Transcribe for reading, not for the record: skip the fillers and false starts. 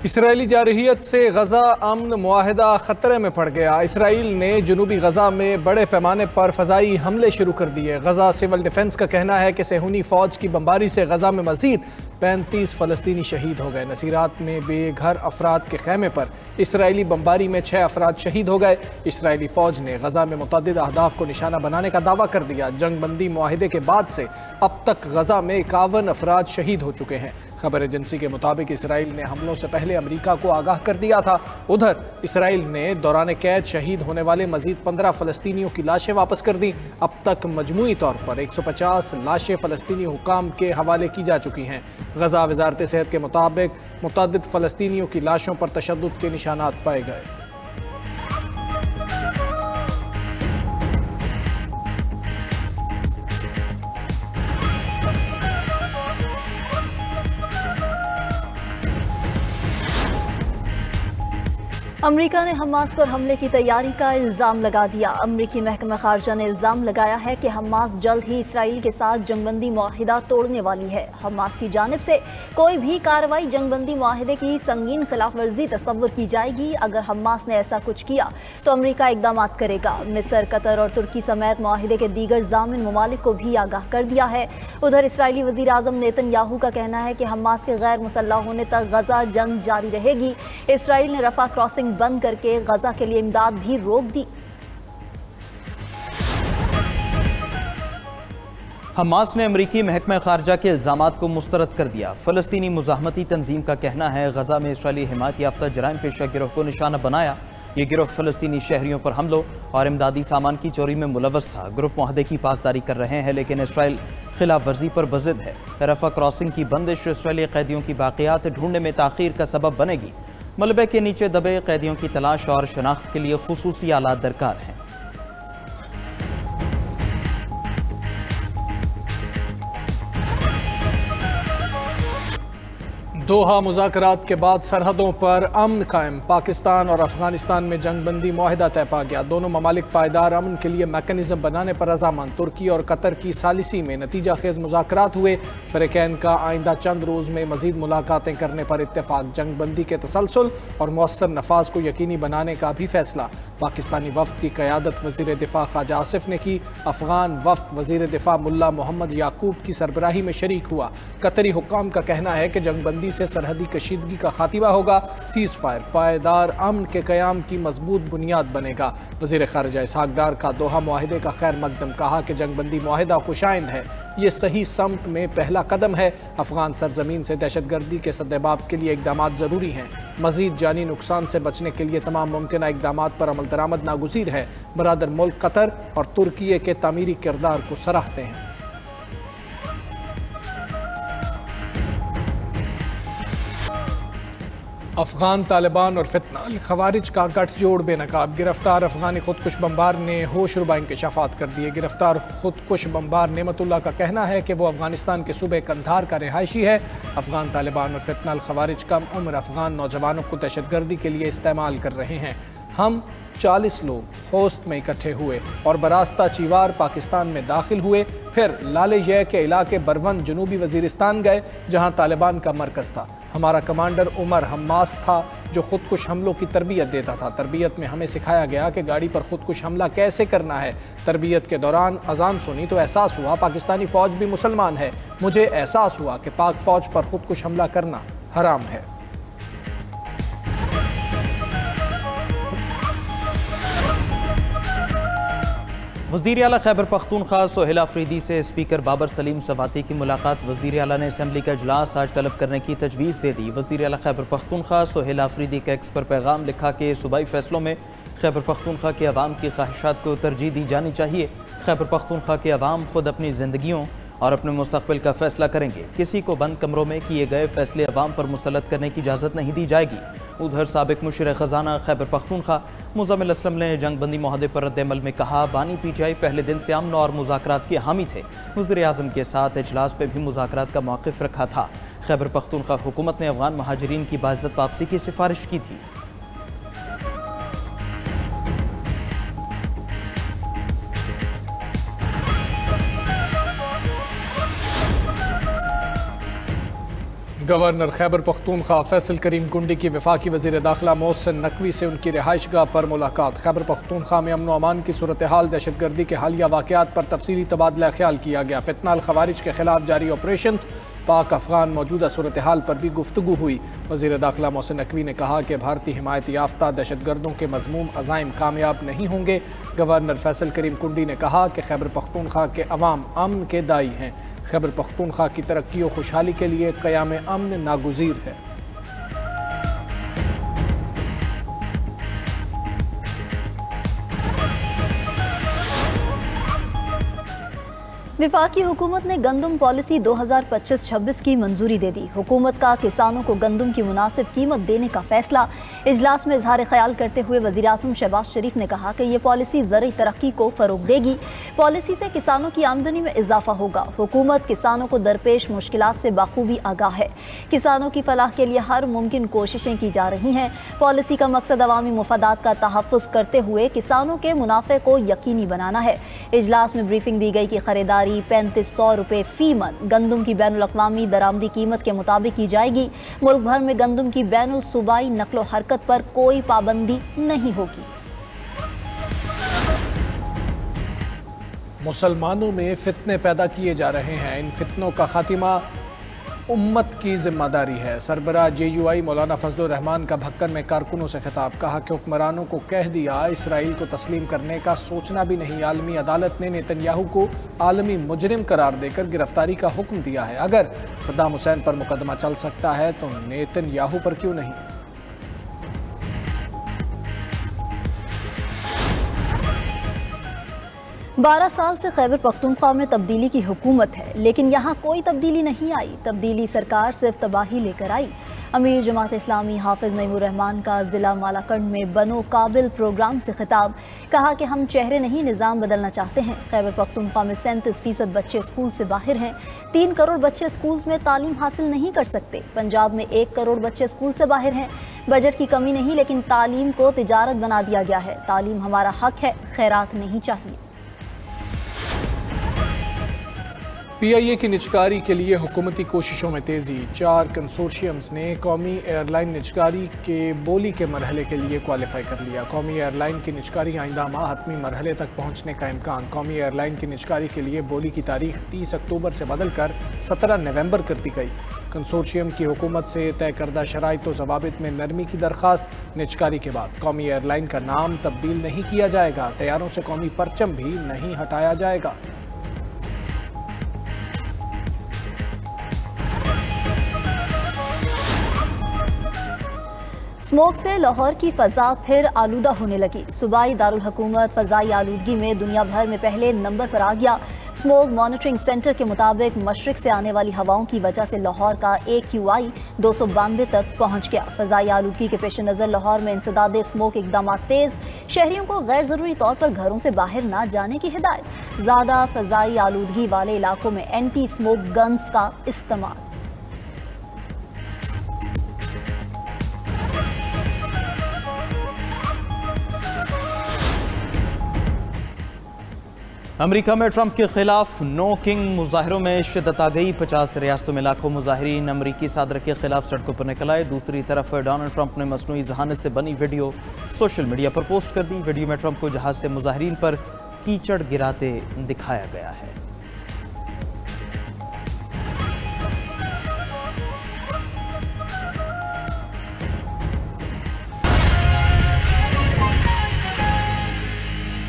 Israeli जारहियत से गजा अमन मुआहदा खतरे में पड़ गया। इसराइल ने जनूबी गजा में बड़े पैमाने पर फ़ज़ाई हमले शुरू कर दिए। गजा सिविल डिफेंस का कहना है कि सेहूनी फ़ौज की बमबारी से गजा में मज़ीद 35 फ़लस्तीनी शहीद हो गए। नसीरात में बेघर अफराद के खैमे पर इसराइली बमबारी में 6 अफराद शहीद हो गए। इसराइली फ़ौज ने गजा में मुतअद्दिद अहदाफ को निशाना बनाने का दावा कर दिया। जंग बंदी मुआहिदे के बाद से अब तक गजा में 51 अफराद शहीद हो चुके हैं। खबर एजेंसी के मुताबिक इसराइल ने हमलों से पहले अमेरिका को आगाह कर दिया था। उधर इसराइल ने दौरान कैद शहीद होने वाले मजीद 15 फ़लस्तीनियों की लाशें वापस कर दी। अब तक मजमूई तौर पर 150 लाशें फ़लस्तीनी हुकाम के हवाले की जा चुकी हैं। गजा वजारत सेहत के मुताबिक मुतअद्दिद फ़लस्तीनियों की लाशों पर तशद्दुद के निशानात पाए गए। अमेरिका ने हमास पर हमले की तैयारी का इल्ज़ाम लगा दिया। अमेरिकी महकमा खारजा ने इल्ज़ाम लगाया है कि हमास जल्द ही इसराइल के साथ जंगबंदी मुआहिदा तोड़ने वाली है। हमास की जानिब से कोई भी कार्रवाई जंगबंदी मुआहिदे की संगीन खिलाफ वर्जी तस्वुर की जाएगी। अगर हमास ने ऐसा कुछ किया तो अमेरिका इकदाम करेगा। मिस्र, कतर और तुर्की समेत मुआहिदे के दीगर जामिन ममालिक को भी आगाह कर दिया है। उधर इसराइली वज़ीर आज़म नेतन्याहू का कहना है कि हमास के गैर मुसल्लह होने तक गजा जंग जारी रहेगी। इसराइल ने रफा क्रॉसिंग बंद करके गजा के लिए इमदाद भी रोक दी। हमास ने अमरीकी महकमा खारजा के इल्ज़ामात को मुस्तरद कर दिया। फ़लस्तीनी मुज़ाहमती तंजीम का कहना है गजा में इसराइली हिमायत याफ्ता जराइम पेशा गिरोह को निशाना बनाया। ये गिरोह फ़लस्तीनी शहरियों पर हमलों और इमदादी सामान की चोरी में मुलव्वस था। ग्रुप मुआहदे की पासदारी कर रहे हैं, लेकिन इसराइल खिलाफ वर्जी पर बज़िद है। रफा क्रॉसिंग की बंदिश इसराइली कैदियों की बाक़ियात ढूंढने में ताख़ीर का सबब बनेगी। मलबे के नीचे दबे कैदियों की तलाश और शनाख्त के लिए खुसूसी आलात दरकार हैं। दोहा मुज़ाकरात के बाद सरहदों पर अमन कायम। पाकिस्तान और अफगानिस्तान में जंगबंदी मुआहिदा तय पा गया। दोनों ममालिक पायदार अमन के लिए मैकेनिज्म बनाने पर रजामंद। तुर्की और कतर की सालिसी में नतीजा खेज मुज़ाकरात हुए। फ़रीक़ैन का आइंदा चंद रोज़ में मज़ीद मुलाकातें करने पर इत्तेफाक। जंगबंदी के तसलसल और मौसर नफाज को यकीनी बनाने का भी फैसला। पाकिस्तानी वफ़द की क़यादत वज़ीर दिफ़ा ख्वाजा आसिफ ने की। अफ़गान वफ़द वज़ीर दिफ़ा मुल्ला मोहम्मद याकूब की सरबराही में शरीक हुआ। कतरी हुक्काम का कहना है कि जंगबंदी से सरहदी कशीदगी का खात्मा होगा। सीज़ फायर पायदार अमन के क़याम की मजबूत बुनियाद बनेगा। वज़ीर ख़ारिजा इसहाक़ डार का दोहा मुआहिदे का खैर मकदम। कहा कि जंगबंदी मुआहिदा खुशाइंद है, ये सही समत में पहला कदम है। अफ़गान सरजमीन से दहशतगर्दी के सद्देबाब के लिए इक़दामात ज़रूरी हैं। मज़ीद जानी नुकसान से बचने के लिए तमाम मुमकिन इक़दामात पर अमल दरामद नागुज़ीर है। बरादर मुल्क कतर और तुर्की के तामीरी किरदार को सराहते हैं। अफगान तालिबान और फितनाल खवारिज का गठजोड़ बेनकाब। गिरफ्तार अफगानी खुदकुश बमबार ने होश रुबा इंकशाफात कर दिए। गिरफ्तार खुदकुश बमबार नेमतुल्लाह का कहना है कि वो अफगानिस्तान के सूबे कंधार का रिहायशी है। अफगान तालिबान और फितनाल खवारिज कम उम्र अफगान नौजवानों को दहशतगर्दी के लिए इस्तेमाल कर रहे हैं। हम 40 लोग होस्ट में इकट्ठे हुए और बरास्ता चीवार पाकिस्तान में दाखिल हुए। फिर लाले जय के इलाके बरवंद जनूबी वजीरिस्तान गए, जहां तालिबान का मरकज़ था। हमारा कमांडर उमर हम्मास था जो खुदकुश हमलों की तरबियत देता था। तरबियत में हमें सिखाया गया कि गाड़ी पर खुदकुश हमला कैसे करना है। तरबियत के दौरान अजान सुनी तो एहसास हुआ पाकिस्तानी फ़ौज भी मुसलमान है। मुझे एहसास हुआ कि पाक फ़ौज पर खुदकुश हमला करना हराम है। वज़ीर आला खैबर पख्तूनख्वा सोहेल आफरीदी से स्पीकर बाबर सलीम सवाती की मुलाकात। वज़ीर आला ने असम्बली का इजलास आज तलब करने की तजवीज़ दे दी। वज़ीर आला खैबर पख्तूनख्वा सोहेल आफरीदी के एक्स पर पैगाम लिखा कि सूबाई फैसलों में खैबर पख्तूनख्वा के अवाम की ख्वाहिशात को तरजीह दी जानी चाहिए। खैबर पख्तूनख्वा के अवाम खुद अपनी ज़िंदगियों और अपने मुस्तक़बिल का फैसला करेंगे। किसी को बंद कमरों में किए गए फैसले अवाम पर मुसल्लत करने की इजाज़त नहीं दी जाएगी। उधर साबिक मुशीर ख़जाना खैबर पख्तूनख्वा मुज़म्मिल असलम ने जंगबंदी मुआहदे पर रद्द-ए-अमल में कहा, बानी PTI पहले दिन से अमन और मुज़ाकरात के हामी थे। वज़ीर आज़म के साथ इजलास पे भी मुज़ाकरात का मौक़िफ़ रखा था। खैबर पख्तूनख्वा हुकूमत ने अफ़गान महाजिरीन की बाइज़्ज़त वापसी की सिफारिश की थी। गवर्नर खैबर पख्तूनख्वा फैसल करीम कुंडी की वफाकी वज़ीर दाखिला मोहसिन नकवी से उनकी रिहाइशगाह पर मुलाकात। खैबर पख्तूनख्वा में अमन अमान की सूरत हाल, दहशतगर्दी के हालिया वाक़यात पर तफसीली तबादला ख्याल किया गया। फितनाल खवारिज के खिलाफ जारी ऑपरेशन, पाक अफगान मौजूदा सूरत हाल पर भी गुफ्तगू हुई। वज़ीर दाखिला मोहसिन नकवी ने कहा कि भारतीय हिमायत याफ्ता दहशतगर्दों के मज़मूम अज़ाइम कामयाब नहीं होंगे। गवर्नर फैसल करीम कुंडी ने कहा कि खैबर पख्तूनख्वा के अवाम अमन के दाई हैं। खैबर पख्तूनख्वा की तरक्की और खुशहाली के लिए क़याम अमन नागुज़ीर है। वफाकी हुकूमत ने गंदम पॉलिसी 2025-26 की मंजूरी दे दी। हुकूमत का किसानों को गंदम की मुनासिब कीमत देने का फैसला। इजलास में इजहार ख्याल करते हुए वज़ीर आज़म शहबाज शरीफ ने कहा कि ये पॉलिसी ज़रूरी तरक्की को फ़रोग देगी। पॉलिसी से किसानों की आमदनी में इजाफा होगा। हुकूमत किसानों को दरपेश मुश्किलात से बाखूबी आगाह है। किसानों की फलाह के लिए हर मुमकिन कोशिशें की जा रही हैं। पॉलिसी का मकसद अवामी मुफादात का तहफ़्फ़ुज़ करते हुए किसानों के मुनाफे को यकीनी बनाना है। इजलास में ब्रीफिंग दी गई कि खरीदारी 3500 रुपये फी मन गंदम की बैनुल अक़वामी दरामदी कीमत के मुताबिक की जाएगी। मुल्क भर में गंदम की बैनुल सूबाई नकलो हरकत पर कोई पाबंदी नहीं होगी। मुसलमानों में फितने पैदा किए जा रहे हैं, इन फितनों का खात्मा उम्मत की जिम्मेदारी है। सरबराह JUI मौलाना फजलुर रहमान का भक्कन में कारकुनों से खिताब। कहा कि हुक्मरानों को कह दिया इसराइल को तस्लीम करने का सोचना भी नहीं। आलमी अदालत ने नेतन्याहू को आलमी मुजरिम करार देकर गिरफ्तारी का हुक्म दिया है। अगर सद्दाम हुसैन पर मुकदमा चल सकता है तो नेतन्याहू पर क्यों नहीं। 12 साल से खैबर पख्तूनख्वा में तब्दीली की हुकूमत है, लेकिन यहाँ कोई तब्दीली नहीं आई। तब्दीली सरकार सिर्फ तबाही लेकर आई। अमीर जमात इस्लामी हाफिज नईमुर रहमान का ज़िला मालाकंड में बनो काबिल प्रोग्राम से खिताब। कहा कि हम चेहरे नहीं निज़ाम बदलना चाहते हैं। खैबर पख्तूनख्वा में 37% बच्चे स्कूल से बाहर हैं। 3 करोड़ बच्चे स्कूल्स में तालीम हासिल नहीं कर सकते। पंजाब में 1 करोड़ बच्चे स्कूल से बाहर हैं। बजट की कमी नहीं, लेकिन तालीम को तिजारत बना दिया गया है। तालीम हमारा हक है, खैरात नहीं चाहिए। PIA की निजकारी के लिए हुकूमती कोशिशों में तेज़ी। 4 कंसोर्शियम्स ने कौमी एयरलाइन निजकारी के बोली के मरहले के लिए क्वालिफाई कर लिया। कौमी एयरलाइन की निजकारी आइंदा माह हतमी मरहले तक पहुँचने का इम्कान। कौमी एयरलाइन की निजकारी के लिए बोली की तारीख 30 अक्टूबर से बदलकर 17 नवंबर कर दी गई। कंसोर्शियम की हुकूमत से तय करदा शराइत व ज़वाबित में नरमी की दरख्वास्त। निजकारी के बाद कौमी एयरलाइन का नाम तब्दील नहीं किया जाएगा। तैयारों से कौमी परचम भी नहीं हटाया जाएगा। स्मोक से लाहौर की फ़ज़ा फिर आलूदा होने लगी। सूबाई दारुल हुकूमत फ़ज़ाई आलूदगी में दुनिया भर में पहले नंबर पर आ गया। स्मोक मॉनिटरिंग सेंटर के मुताबिक मशरिक से आने वाली हवाओं की वजह से लाहौर का AQI 292 तक पहुँच गया। फ़ज़ाई आलूदगी के पेश नज़र लाहौर में इंसदाद स्मोक इक़दाम तेज़। शहरियों को गैर ज़रूरी तौर पर घरों से बाहर ना जाने की हिदायत। ज़्यादा फ़ज़ाई आलूदगी वाले इलाकों में एंटी स्मोक गन्स का इस्तेमाल। अमेरिका में ट्रंप के खिलाफ नो किंग मुजाहिरों में शिद्दत आ गई। 50 रियासतों में लाखों मुजाहिरीन अमरीकी सदर के खिलाफ सड़कों पर निकल आए। दूसरी तरफ डोनाल्ड ट्रंप ने मसनूई जहानत से बनी वीडियो सोशल मीडिया पर पोस्ट कर दी। वीडियो में ट्रंप को जहाज से मुजाहिरीन पर कीचड़ गिराते दिखाया गया है।